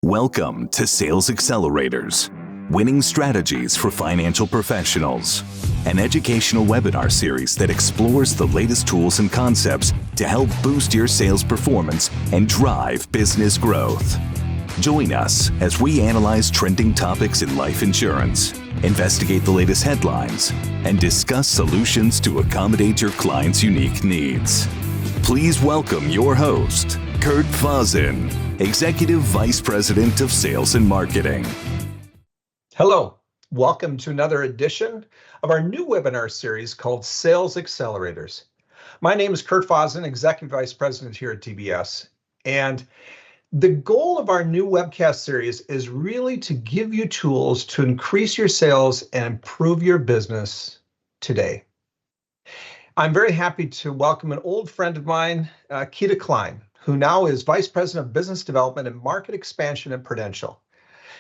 Welcome to Sales Accelerators, Winning Strategies for Financial Professionals, an educational webinar series that explores the latest tools and concepts to help boost your sales performance and drive business growth. Join us as we analyze trending topics in life insurance, investigate the latest headlines, and discuss solutions to accommodate your clients' unique needs. Please welcome your host, Kurt Fasen, Executive Vice President of Sales and Marketing. Hello, welcome to another edition of our new webinar series called Sales Accelerators. My name is Kurt Fasen, Executive Vice President here at TBS, and the goal of our new webcast series is really to give you tools to increase your sales and improve your business today. I'm very happy to welcome an old friend of mine, Keita Cline, who now is Vice President of Business Development and Market Expansion at Prudential.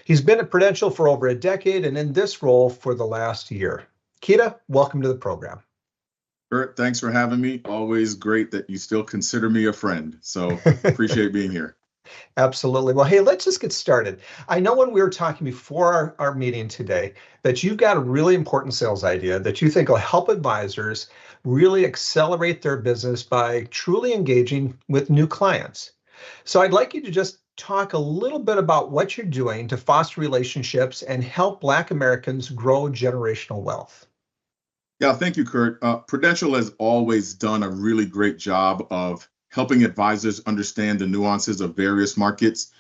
He's been at Prudential for over a decade and in this role for the last year. Keita, welcome to the program. Kurt, thanks for having me. Always great that you still consider me a friend. So appreciate being here. Absolutely. Well, hey, let's just get started. I know when we were talking before our meeting today that you've got a really important sales idea that you think will help advisors really accelerate their business by truly engaging with new clients. So I'd like you to just talk a little bit about what you're doing to foster relationships and help Black Americans grow generational wealth. Yeah, thank you, Kurt. Prudential has always done a really great job of helping advisors understand the nuances of various markets.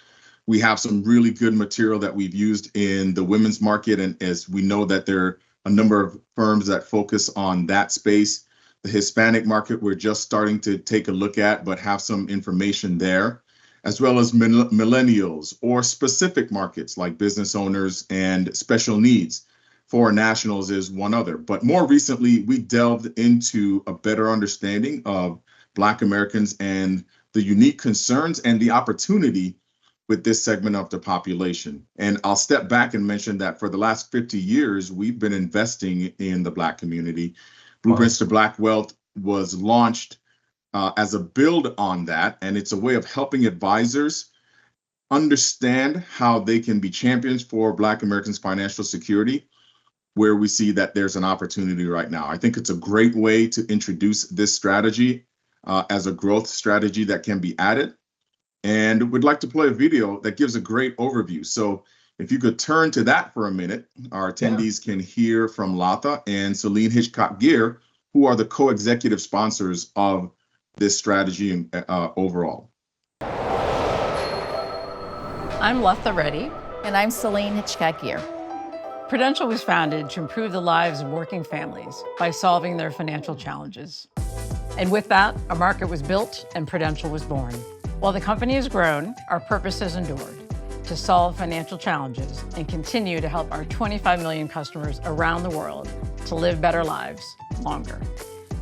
We have some really good material that we've used in the women's market, and as we know that there are a number of firms that focus on that space. The Hispanic market, we're just starting to take a look at, but have some information there, as well as millennials or specific markets like business owners and special needs. Foreign nationals is one other. But more recently, we delved into a better understanding of Black Americans and the unique concerns and the opportunity with this segment of the population. And I'll step back and mention that for the last 50 years, we've been investing in the Black community. Blueprints to Black Wealth was launched as a build on that, and it's a way of helping advisors understand how they can be champions for Black Americans' financial security, where we see that there's an opportunity right now. I think it's a great way to introduce this strategy as a growth strategy that can be added. And we'd like to play a video that gives a great overview. So if you could turn to that for a minute, our attendees can hear from Latha and Celine Hitchcock-Gear, who are the co-executive sponsors of this strategy overall. I'm Latha Reddy. And I'm Celine Hitchcock-Gear. Prudential was founded to improve the lives of working families by solving their financial challenges. And with that, a market was built and Prudential was born. While the company has grown, our purpose has endured: to solve financial challenges and continue to help our 25 million customers around the world to live better lives longer.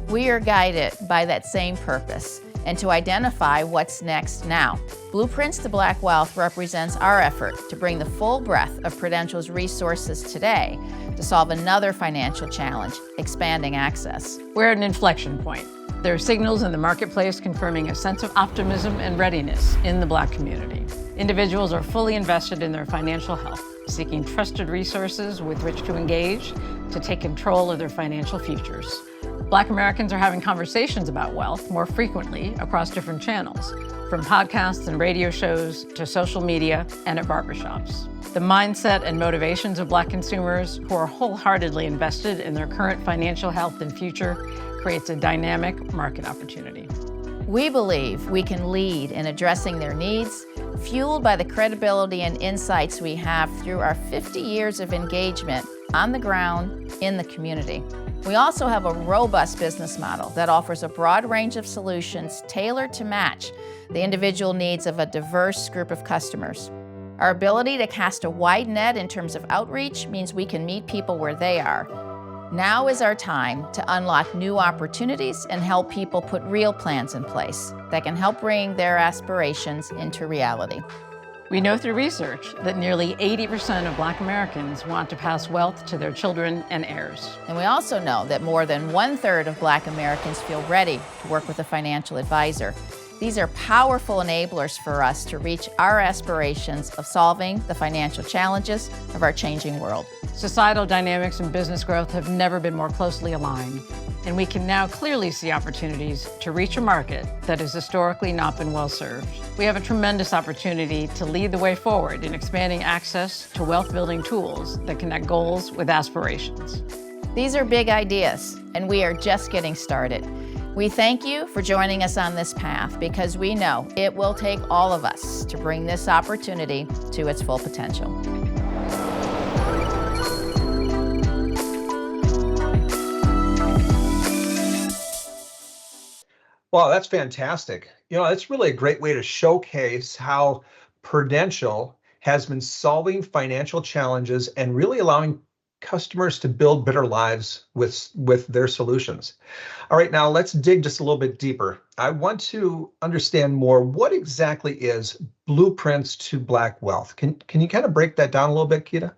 We are guided by that same purpose and to identify what's next now. Blueprints to Black Wealth represents our effort to bring the full breadth of Prudential's resources today to solve another financial challenge, expanding access. We're at an inflection point. There are signals in the marketplace confirming a sense of optimism and readiness in the Black community. Individuals are fully invested in their financial health, seeking trusted resources with which to engage to take control of their financial futures. Black Americans are having conversations about wealth more frequently across different channels, from podcasts and radio shows to social media and at barbershops. The mindset and motivations of Black consumers who are wholeheartedly invested in their current financial health and future creates a dynamic market opportunity. We believe we can lead in addressing their needs, fueled by the credibility and insights we have through our 50 years of engagement on the ground in the community. We also have a robust business model that offers a broad range of solutions tailored to match the individual needs of a diverse group of customers. Our ability to cast a wide net in terms of outreach means we can meet people where they are. Now is our time to unlock new opportunities and help people put real plans in place that can help bring their aspirations into reality. We know through research that nearly 80% of Black Americans want to pass wealth to their children and heirs. And we also know that more than 1/3 of Black Americans feel ready to work with a financial advisor. These are powerful enablers for us to reach our aspirations of solving the financial challenges of our changing world. Societal dynamics and business growth have never been more closely aligned, and we can now clearly see opportunities to reach a market that has historically not been well served. We have a tremendous opportunity to lead the way forward in expanding access to wealth-building tools that connect goals with aspirations. These are big ideas, and we are just getting started. We thank you for joining us on this path because we know it will take all of us to bring this opportunity to its full potential. Wow, that's fantastic. That's really a great way to showcase how Prudential has been solving financial challenges and really allowing customers to build better lives with their solutions. All right, now let's dig just a little bit deeper. I want to understand more, what exactly is Blueprints to Black Wealth? Can you kind of break that down a little bit, Keita?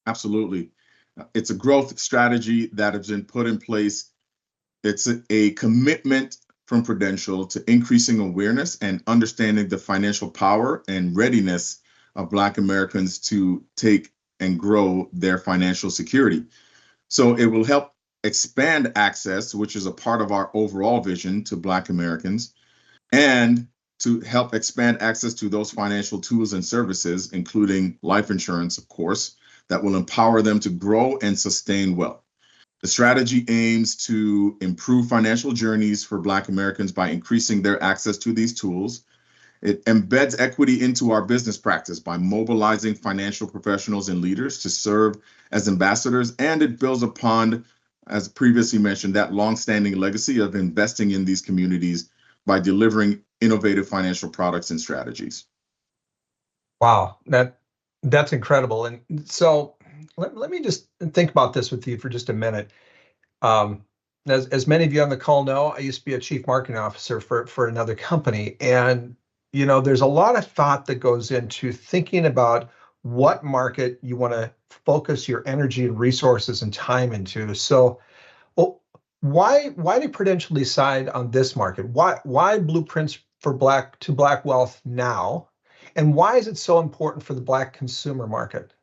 Absolutely. It's a growth strategy that has been put in place. It's a commitment from Prudential to increasing awareness and understanding the financial power and readiness of Black Americans to take and grow their financial security. So it will help expand access, which is a part of our overall vision, to Black Americans, and to help expand access to those financial tools and services, including life insurance, of course, that will empower them to grow and sustain wealth. The strategy aims to improve financial journeys for Black Americans by increasing their access to these tools. It embeds equity into our business practice by mobilizing financial professionals and leaders to serve as ambassadors, and it builds upon, as previously mentioned, that longstanding legacy of investing in these communities by delivering innovative financial products and strategies. Wow, that's incredible. And so let me just think about this with you for just a minute. As many of you on the call know, I used to be a chief marketing officer for another company, and there's a lot of thought that goes into thinking about what market you want to focus your energy and resources and time into. So, why did Prudential decide on this market? Why Blueprints to Black Wealth now? And why is it so important for the Black consumer market?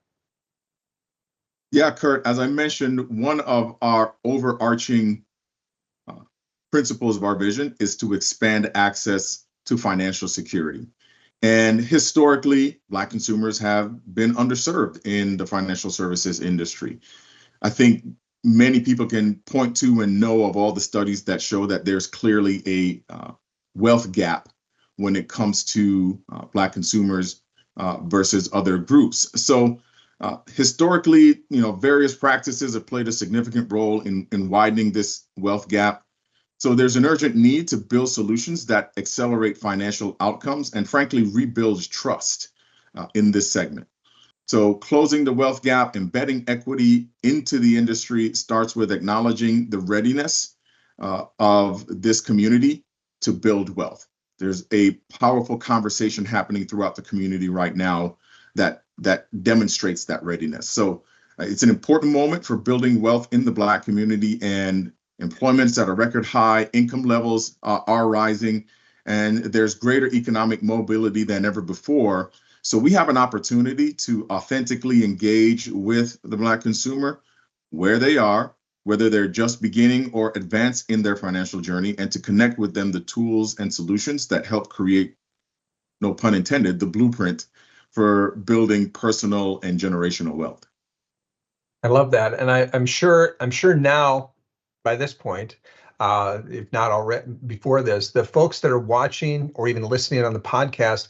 Yeah, Kurt, as I mentioned, one of our overarching principles of our vision is to expand access to financial security. And historically, Black consumers have been underserved in the financial services industry. I think many people can point to and know of all the studies that show that there's clearly a wealth gap when it comes to Black consumers versus other groups. So historically, various practices have played a significant role in widening this wealth gap. So there's an urgent need to build solutions that accelerate financial outcomes and, frankly, rebuild trust in this segment. So closing the wealth gap, embedding equity into the industry starts with acknowledging the readiness of this community to build wealth. There's a powerful conversation happening throughout the community right now that demonstrates that readiness. So it's an important moment for building wealth in the Black community, and employment's at a record high, income levels are rising, and there's greater economic mobility than ever before. So we have an opportunity to authentically engage with the Black consumer where they are, whether they're just beginning or advanced in their financial journey, and to connect with them the tools and solutions that help create, no pun intended, the blueprint for building personal and generational wealth. I love that. And I'm sure now, by this point, if not already before this, the folks that are watching or even listening on the podcast,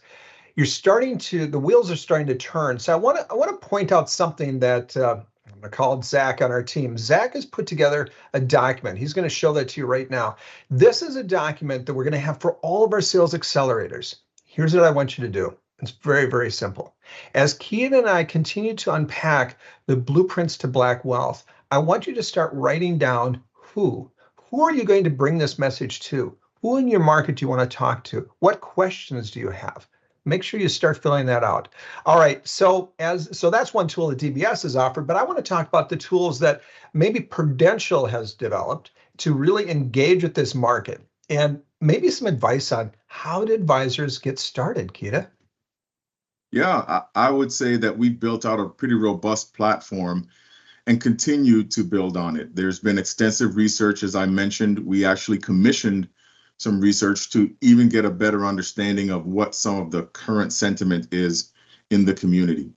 the wheels are starting to turn. So I want to point out something that I'm going to call Zach on our team. Zach has put together a document. He's going to show that to you right now. This is a document that we're going to have for all of our sales accelerators. Here's what I want you to do. It's very, very simple. As Keita and I continue to unpack the Blueprints to Black Wealth, I want you to start writing down who are you going to bring this message to? Who in your market do you want to talk to? What questions do you have? Make sure you start filling that out. All right, so that's one tool that DBS has offered, but I want to talk about the tools that maybe Prudential has developed to really engage with this market. and maybe some advice on how do advisors get started, Keita? Yeah, I would say that we built out a pretty robust platform and continue to build on it. There's been extensive research, as I mentioned. We actually commissioned some research to even get a better understanding of what some of the current sentiment is in the community.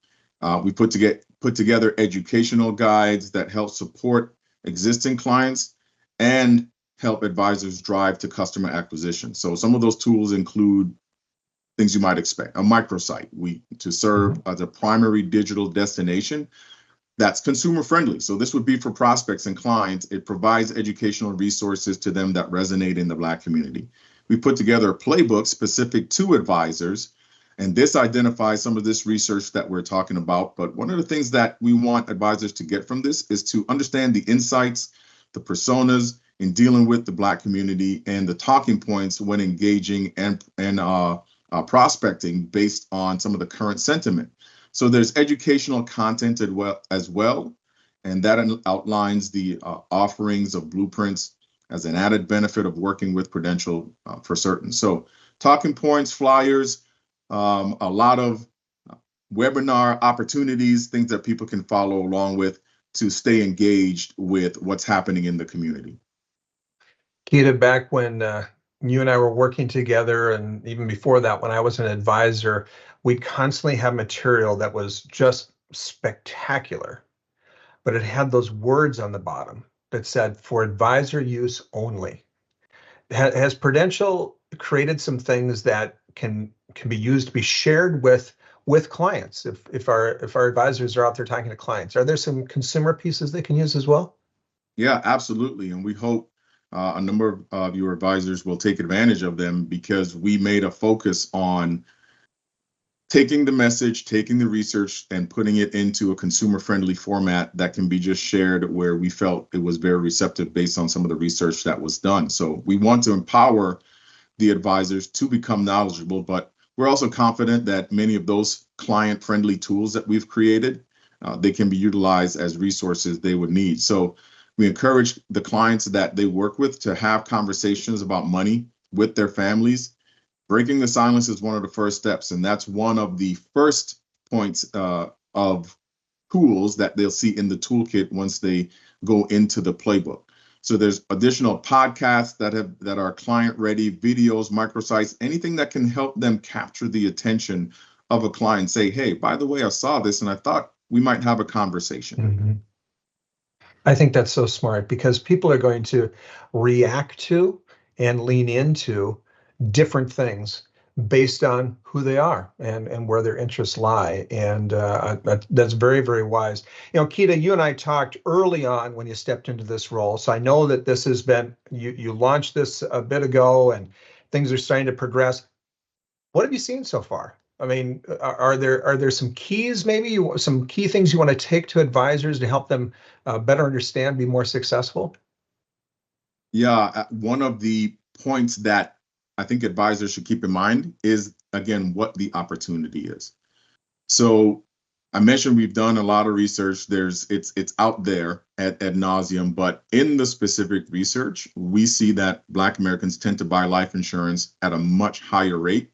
We put together educational guides that help support existing clients and help advisors drive to customer acquisition. So some of those tools include things you might expect: a microsite to serve as a primary digital destination that's consumer friendly. So this would be for prospects and clients. It provides educational resources to them that resonate in the Black community. We put together a playbook specific to advisors, and this identifies some of this research that we're talking about. But one of the things that we want advisors to get from this is to understand the insights, the personas in dealing with the Black community, and the talking points when engaging and prospecting based on some of the current sentiment. So there's educational content as well, and that outlines the offerings of blueprints as an added benefit of working with Prudential for certain. So talking points, flyers, a lot of webinar opportunities, things that people can follow along with to stay engaged with what's happening in the community. Keita, back when you and I were working together, and even before that, when I was an advisor, we constantly had material that was just spectacular, but it had those words on the bottom that said for advisor use only. Has Prudential created some things that can be used to be shared with clients if our advisors are out there talking to clients? Are there some consumer pieces they can use as well? Yeah, absolutely. And we hope a number of your advisors will take advantage of them, because we made a focus on taking the message, taking the research, and putting it into a consumer-friendly format that can be just shared, where we felt it was very receptive based on some of the research that was done. So we want to empower the advisors to become knowledgeable, but we're also confident that many of those client-friendly tools that we've created, they can be utilized as resources they would need. So we encourage the clients that they work with to have conversations about money with their families. Breaking the silence is one of the first steps, and that's one of the first points of tools that they'll see in the toolkit once they go into the playbook. So there's additional podcasts that are client ready, videos, microsites, anything that can help them capture the attention of a client. Say, hey, by the way, I saw this and I thought we might have a conversation. Mm-hmm. I think that's so smart, because people are going to react to and lean into different things based on who they are and where their interests lie. And that's very, very wise. You know, Keita, you and I talked early on when you stepped into this role. So I know that this has been, you launched this a bit ago and things are starting to progress. What have you seen so far? I mean, are there some keys, maybe some key things you want to take to advisors to help them better understand, be more successful? Yeah, one of the points that I think advisors should keep in mind is, again, what the opportunity is. So I mentioned we've done a lot of research. It's out there ad nauseum, but in the specific research, we see that Black Americans tend to buy life insurance at a much higher rate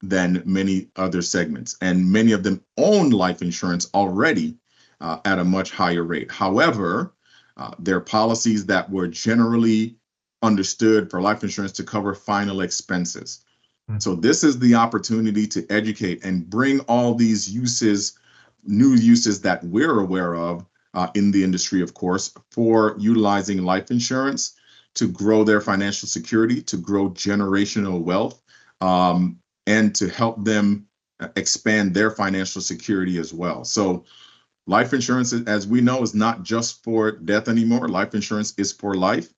than many other segments, and many of them own life insurance already at a much higher rate. However, there are policies that were generally understood for life insurance to cover final expenses. So this is the opportunity to educate and bring all these uses, new uses that we're aware of in the industry, of course, for utilizing life insurance to grow their financial security, to grow generational wealth, and to help them expand their financial security as well. So life insurance, as we know, is not just for death anymore. Life insurance is for life,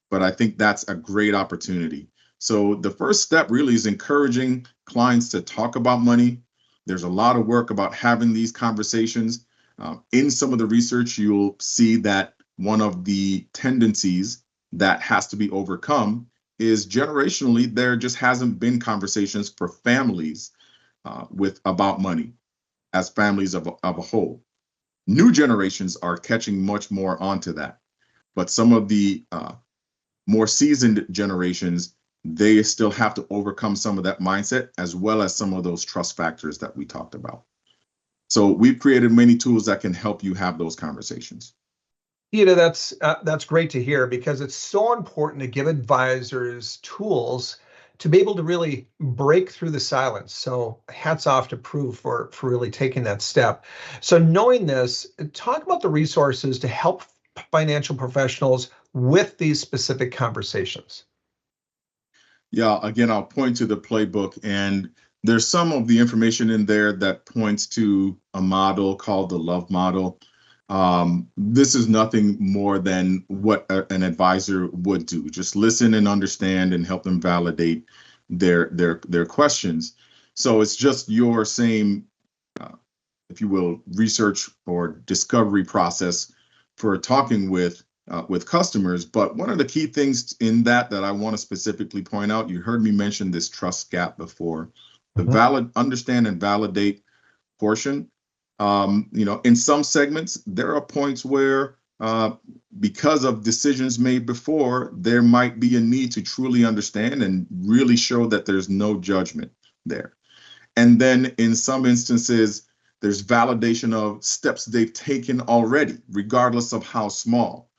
but I think that's a great opportunity. So the first step really is encouraging clients to talk about money. There's a lot of work about having these conversations. In some of the research, you'll see that one of the tendencies that has to be overcome is generationally, there just hasn't been conversations for families about money as families of a whole. New generations are catching much more onto that, but some of the more seasoned generations they still have to overcome some of that mindset as well as some of those trust factors that we talked about. So we've created many tools that can help you have those conversations. That's great to hear, because it's so important to give advisors tools to be able to really break through the silence. So hats off to Prue for really taking that step. So knowing this, talk about the resources to help financial professionals with these specific conversations. Yeah, again, I'll point to the playbook, and there's some of the information in there that points to a model called the LUTCF model. This is nothing more than what an advisor would do. Just listen and understand and help them validate their questions. So it's just your same, if you will, research or discovery process for talking with customers. But one of the key things in that I want to specifically point out, you heard me mention this trust gap before, the understand and validate portion. In some segments, there are points where because of decisions made before, there might be a need to truly understand and really show that there's no judgment there. And then in some instances, there's validation of steps they've taken already, regardless of how small.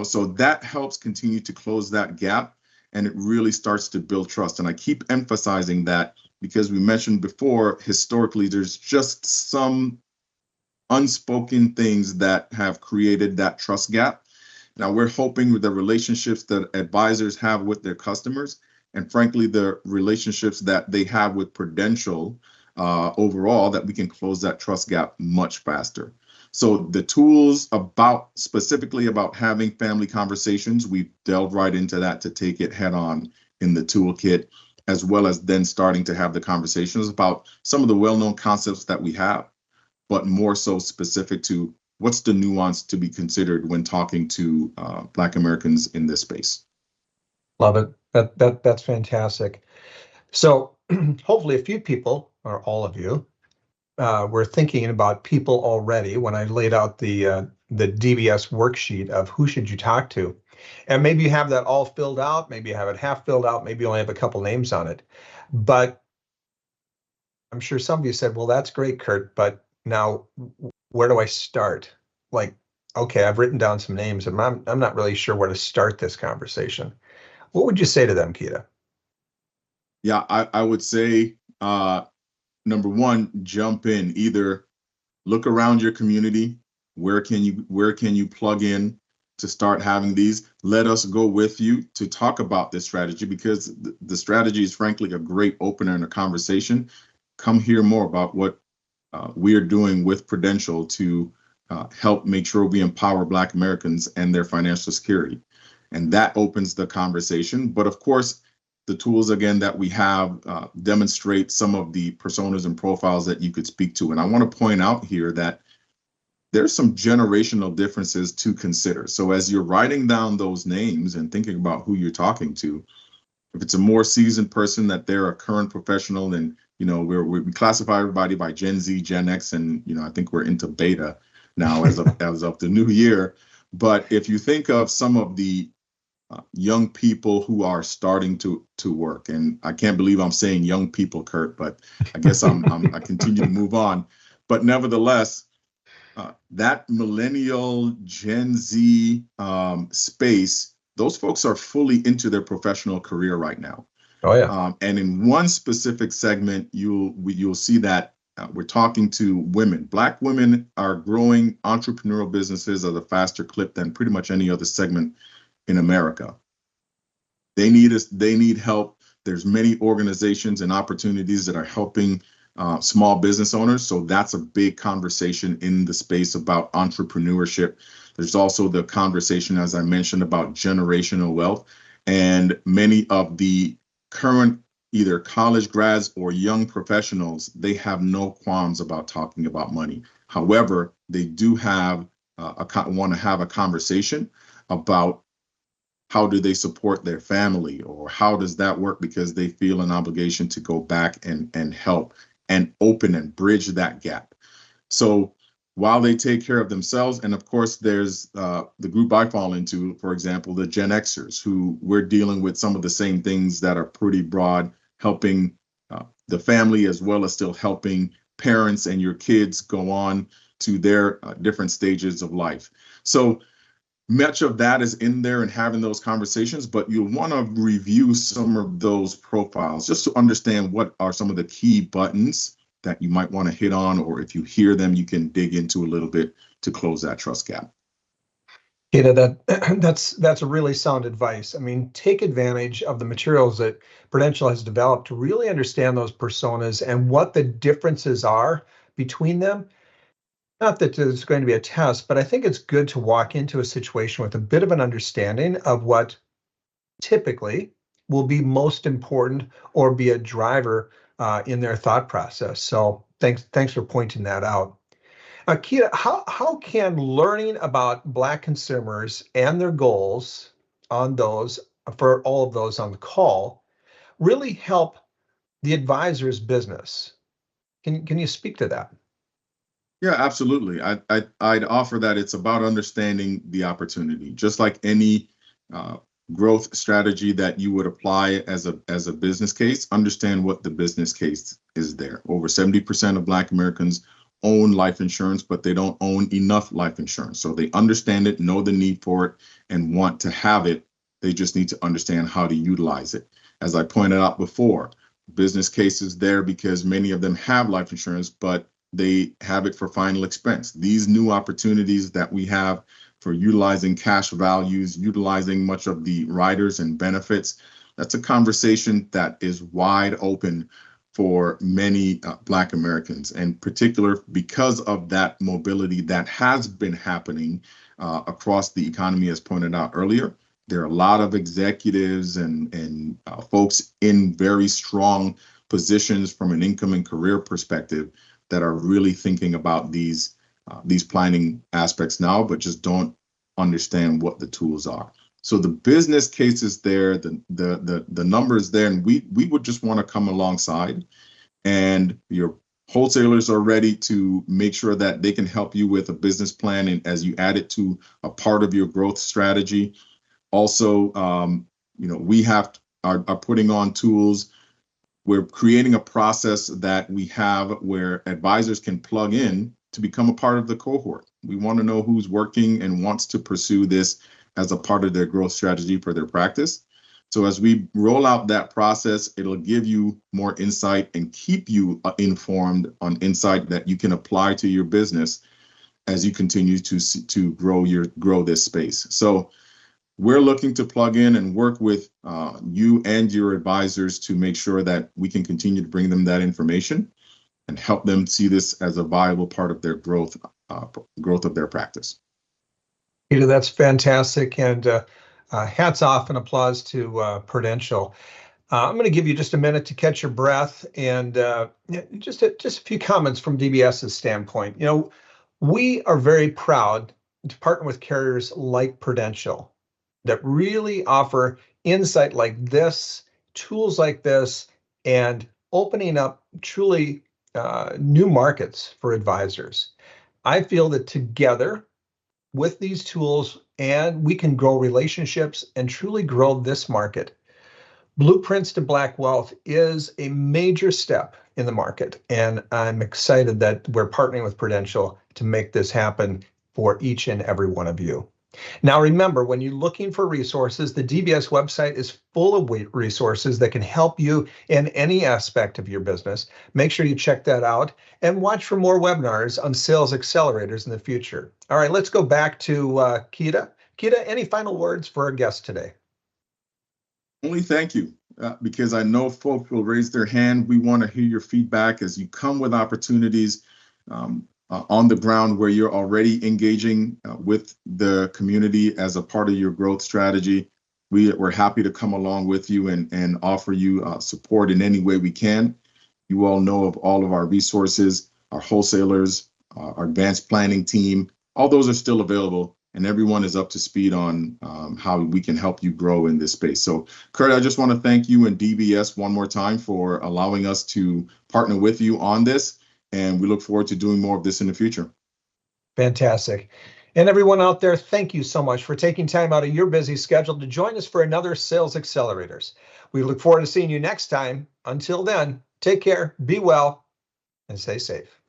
So that helps continue to close that gap, and it really starts to build trust. And I keep emphasizing that because we mentioned before, historically, there's just some unspoken things that have created that trust gap. Now we're hoping with the relationships that advisors have with their customers, and frankly, the relationships that they have with Prudential overall, that we can close that trust gap much faster. So the tools specifically about having family conversations, we've delved right into that to take it head on in the toolkit, as well as then starting to have the conversations about some of the well-known concepts that we have, but more so specific to what's the nuance to be considered when talking to Black Americans in this space. Love it. That's fantastic. So hopefully a few people, or all of you, were thinking about people already when I laid out the DBS worksheet of who should you talk to. And maybe you have that all filled out, maybe you have it half filled out, maybe you only have a couple names on it. But I'm sure some of you said, well, that's great, Kurt, but now where do I start? Like, okay, I've written down some names and I'm not really sure where to start this conversation. What would you say to them, Keita? Yeah, I would say, number one, jump in. Either look around your community. Where can you plug in to start having these? Let us go with you to talk about this strategy, because the strategy is frankly a great opener in a conversation. Come hear more about what we are doing with Prudential to help make sure we empower Black Americans and their financial security. And that opens the conversation. But of course, the tools, again, that we have demonstrate some of the personas and profiles that you could speak to. And I want to point out here that there's some generational differences to consider. So as you're writing down those names and thinking about who you're talking to, if it's a more seasoned person, that they're a current professional, and we classify everybody by Gen Z, Gen X, and I think we're into beta now as of the new year. But if you think of some of the young people who are starting to work, and I can't believe I'm saying young people, Kurt, but I guess I continue to move on. But nevertheless, that millennial Gen Z space, those folks are fully into their professional career right now. Oh yeah. And in one specific segment, you'll see that we're talking to women. Black women are growing entrepreneurial businesses at a faster clip than pretty much any other segment in America. They need help. There's many organizations and opportunities that are helping small business owners. So that's a big conversation in the space about entrepreneurship. There's also the conversation, as I mentioned, about generational wealth. And many of the current either college grads or young professionals, they have no qualms about talking about money. However, they do have want to have a conversation about how do they support their family, or how does that work, because they feel an obligation to go back and help and open and bridge that gap. So while they take care of themselves. And of course, there's the group I fall into, for example, the Gen Xers, who we're dealing with some of the same things that are pretty broad, helping the family as well as still helping parents and your kids go on to their different stages of life. So much of that is in there and having those conversations, but you'll want to review some of those profiles just to understand what are some of the key buttons that you might want to hit on, or if you hear them, you can dig into a little bit to close that trust gap. Keita, that's a really sound advice. I mean, take advantage of the materials that Prudential has developed to really understand those personas and what the differences are between them. Not that there's going to be a test, but I think it's good to walk into a situation with a bit of an understanding of what typically will be most important or be a driver in their thought process. So thanks for pointing that out. Keita, how can learning about Black consumers and their goals on those, for all of those on the call, really help the advisor's business? Can you speak to that? Yeah, absolutely. I'd offer that it's about understanding the opportunity, just like any growth strategy that you would apply as a business case. Understand what the business case is there. Over 70% of Black Americans own life insurance, but they don't own enough life insurance. So they understand it, know the need for it, and want to have it. They just need to understand how to utilize it. As I pointed out before, business cases there because many of them have life insurance, but they have it for final expense. These new opportunities that we have for utilizing cash values, utilizing much of the riders and benefits, that's a conversation that is wide open for many Black Americans, and particular because of that mobility that has been happening across the economy, as pointed out earlier. There are a lot of executives and folks in very strong positions from an income and career perspective that are really thinking about these planning aspects now, but just don't understand what the tools are. So the business case is there, the numbers there, and we would just want to come alongside, and your wholesalers are ready to make sure that they can help you with a business plan, and as you add it to a part of your growth strategy. Also, we are putting on tools. We're creating a process that we have where advisors can plug in to become a part of the cohort. We want to know who's working and wants to pursue this as a part of their growth strategy for their practice. So as we roll out that process, it'll give you more insight and keep you informed on insight that you can apply to your business as you continue to grow this space. So we're looking to plug in and work with you and your advisors to make sure that we can continue to bring them that information and help them see this as a viable part of their growth of their practice. Keita, that's fantastic, and hats off and applause to Prudential. I'm going to give you just a minute to catch your breath, and just a few comments from DBS's standpoint. We are very proud to partner with carriers like Prudential that really offer insight like this, tools like this, and opening up truly new markets for advisors. I feel that together with these tools, and we can grow relationships and truly grow this market. Blueprints to Black Wealth is a major step in the market, and I'm excited that we're partnering with Prudential to make this happen for each and every one of you. Now, remember, when you're looking for resources, the DBS website is full of resources that can help you in any aspect of your business. Make sure you check that out and watch for more webinars on sales accelerators in the future. All right, let's go back to Keita. Keita, any final words for our guest today? Only thank you, because I know folks will raise their hand. We want to hear your feedback as you come with opportunities on the ground where you're already engaging with the community as a part of your growth strategy. We're happy to come along with you and offer you support in any way we can. You all know of all of our resources, our wholesalers, our advanced planning team. All those are still available, and everyone is up to speed on how we can help you grow in this space. So, Kurt, I just want to thank you and DBS one more time for allowing us to partner with you on this. And we look forward to doing more of this in the future. Fantastic. And everyone out there, thank you so much for taking time out of your busy schedule to join us for another Sales Accelerators. We look forward to seeing you next time. Until then, take care, be well, and stay safe.